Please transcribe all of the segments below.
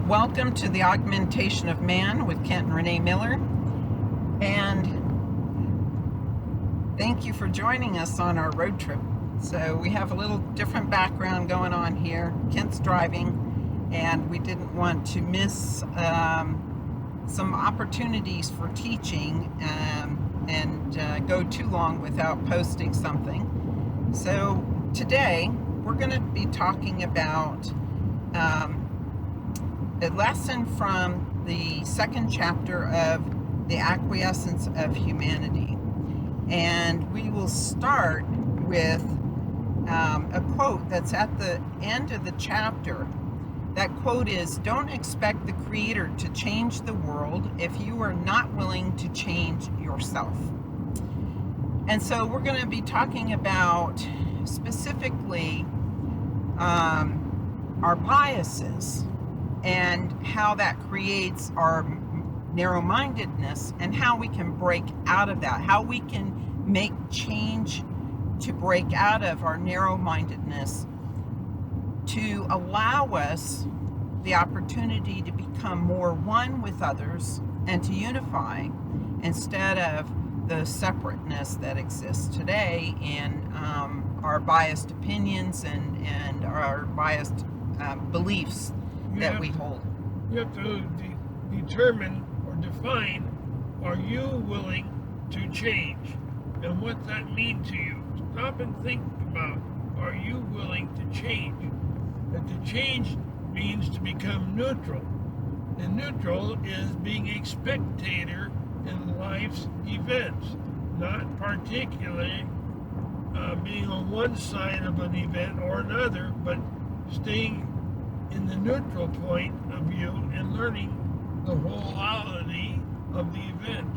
Welcome to the Augmentation of Man with Kent and Renee Miller, and thank you for joining us on our road trip. So we have a little different background going on here. Kent's driving, and we didn't want to miss some opportunities for teaching and go too long without posting something. So today we're going to be talking about a lesson from the second chapter of The Acquiescence of Humanity. And we will start with a quote that's at the end of the chapter. That quote is, "Don't expect the Creator to change the world if you are not willing to change yourself." And so we're going to be talking about specifically our biases and how that creates our narrow-mindedness and how we can break out of that, how we can make change to break out of our narrow-mindedness to allow us the opportunity to become more one with others and to unify instead of the separateness that exists today in our biased opinions and our biased beliefs that we hold. You have to determine or define, are you willing to change? And what that mean to you? Stop and think about, are you willing to change? And to change means to become neutral. And neutral is being a spectator in life's events, not particularly being on one side of an event or another, but staying in the neutral point of view and learning the wholeality of the event.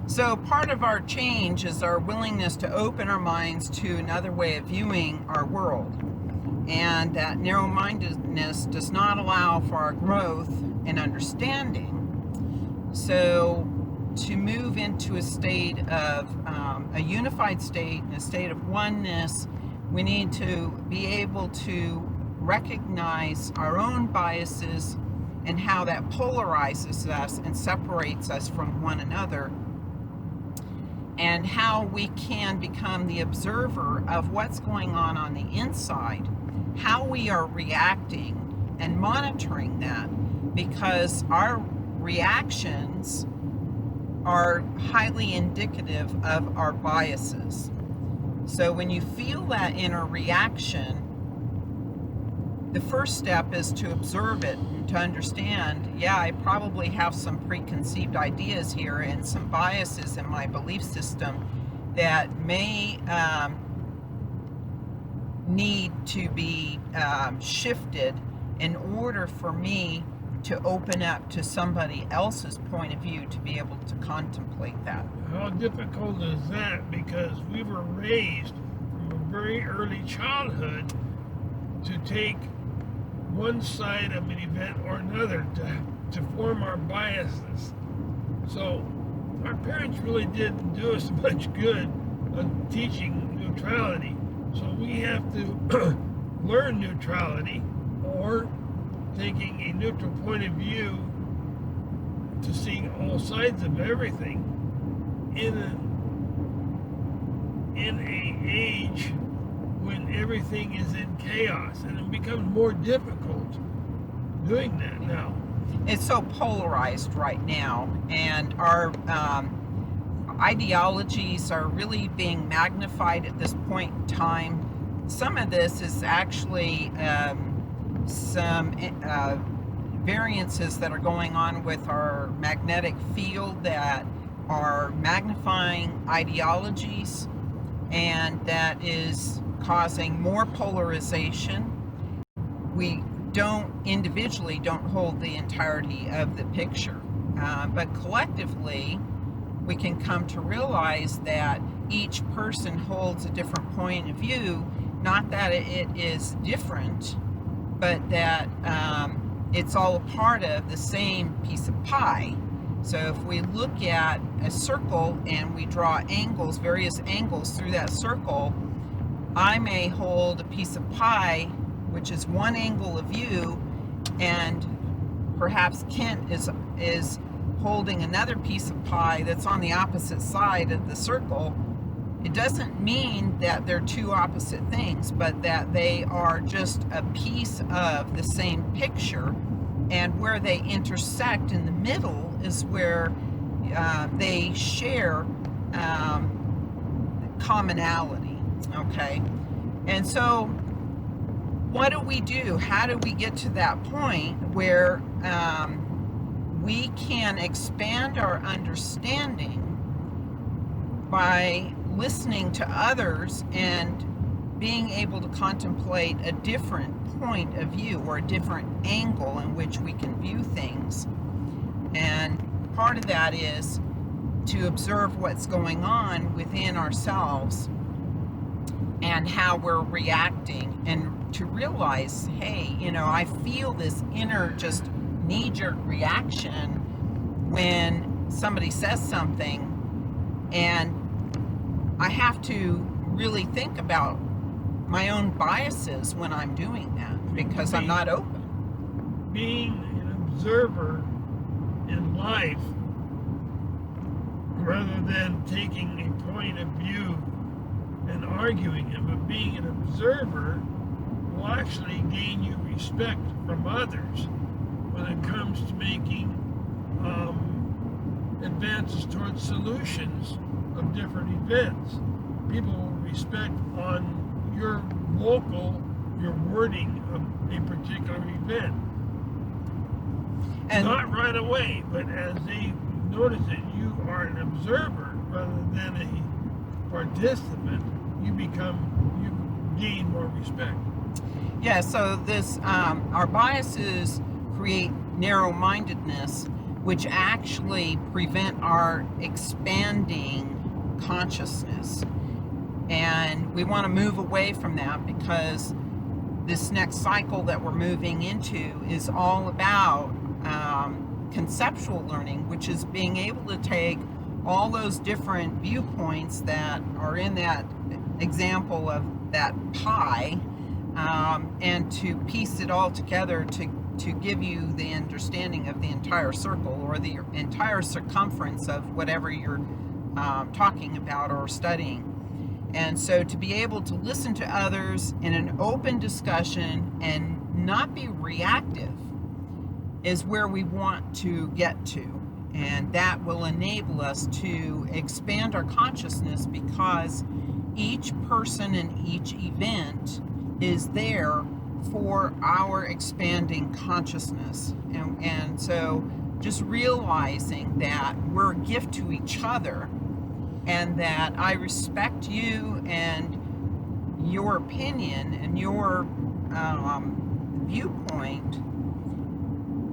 So part of our change is our willingness to open our minds to another way of viewing our world. And that narrow-mindedness does not allow for our growth and understanding. So to move into a state of a unified state, a state of oneness, we need to be able to recognize our own biases and how that polarizes us and separates us from one another, and how we can become the observer of what's going on the inside, how we are reacting and monitoring that, because our reactions are highly indicative of our biases. So when you feel that inner reaction, the first step is to observe it and to understand, yeah, I probably have some preconceived ideas here and some biases in my belief system that may need to be shifted in order for me to open up to somebody else's point of view to be able to contemplate that. How difficult is that? Because we were raised from a very early childhood to take one side of an event or another to form our biases. So our parents really didn't do us much good on teaching neutrality. So we have to learn neutrality, or taking a neutral point of view to seeing all sides of everything in an age when everything is in chaos, and it becomes more difficult doing that now. It's so polarized right now, and our ideologies are really being magnified at this point in time. Some of this is actually some variances that are going on with our magnetic field that are magnifying ideologies, and that is causing more polarization. We individually don't hold the entirety of the picture, but collectively we can come to realize that each person holds a different point of view, not that it is different, but that it's all a part of the same piece of pie. So if we look at a circle and we draw angles, various angles through that circle, I may hold a piece of pie, which is one angle of view, and perhaps Kent is holding another piece of pie that's on the opposite side of the circle, it doesn't mean that they're two opposite things, but that they are just a piece of the same picture, and where they intersect in the middle is where they share commonality. Okay, and so what do we do? How do we get to that point where we can expand our understanding by listening to others and being able to contemplate a different point of view or a different angle in which we can view things? And part of that is to observe what's going on within ourselves and how we're reacting, and to realize, hey, I feel this inner just knee-jerk reaction when somebody says something, and I have to really think about my own biases when I'm doing that, because I'm not open. Being an observer in life, rather than taking a point of view and arguing it, but being an observer will actually gain you respect from others when it comes to making advances towards solutions of different events. People will respect on your wording of a particular event. And not right away, but as they notice that you are an observer rather than a participant, you gain more respect. Yeah, so this our biases create narrow-mindedness, which actually prevent our expanding consciousness. And we want to move away from that, because this next cycle that we're moving into is all about conceptual learning, which is being able to take all those different viewpoints that are in that example of that pie, and to piece it all together to give you the understanding of the entire circle, or the entire circumference of whatever you're talking about or studying. And so to be able to listen to others in an open discussion and not be reactive is where we want to get to. And that will enable us to expand our consciousness, because each person and each event is there for our expanding consciousness. And so just realizing that we're a gift to each other, and that I respect you and your opinion and your viewpoint,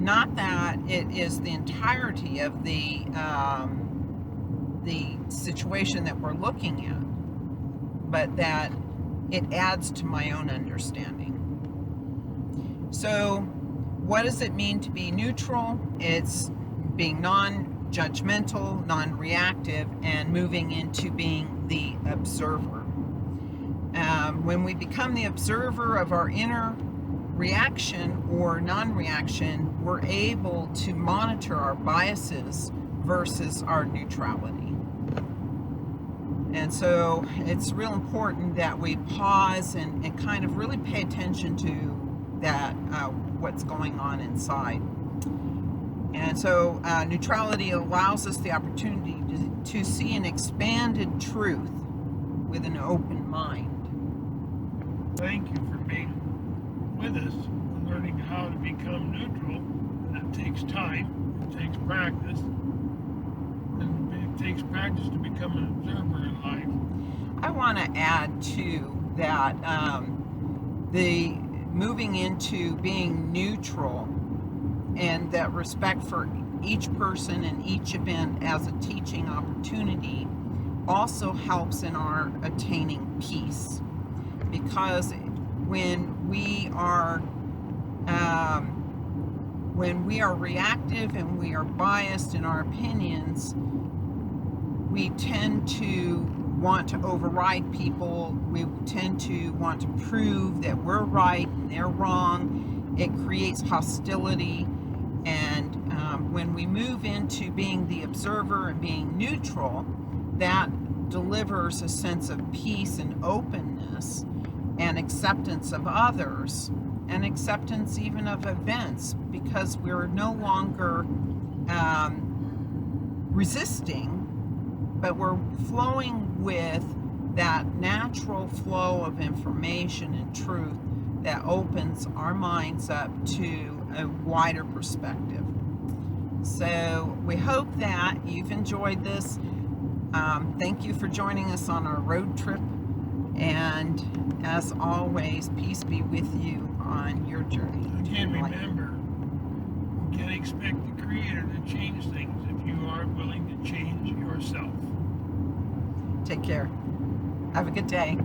not that it is the entirety of the situation that we're looking at, but that it adds to my own understanding. So what does it mean to be neutral? It's being non-judgmental, non-reactive, and moving into being the observer. When we become the observer of our inner reaction or non-reaction, we're able to monitor our biases versus our neutrality. And so it's real important that we pause and kind of really pay attention to that, what's going on inside. And so neutrality allows us the opportunity to see an expanded truth with an open mind. Thank you for being with us and learning how to become neutral. And it takes time, it takes practice, and it takes practice to become an observer in life. I want to add too that the moving into being neutral and that respect for each person and each event as a teaching opportunity also helps in our attaining peace. Because when we are reactive and we are biased in our opinions, we tend to want to override people. We tend to want to prove that we're right and they're wrong. It creates hostility, and when we move into being the observer and being neutral, that delivers a sense of peace and openness and acceptance of others and acceptance even of events, because we're no longer resisting, but we're flowing with that natural flow of information and truth that opens our minds up to a wider perspective. So we hope that you've enjoyed this. Thank you for joining us on our road trip. And as always, peace be with you on your journey. Again, remember, you can't expect the Creator to change things if you aren't willing to change yourself. Take care. Have a good day.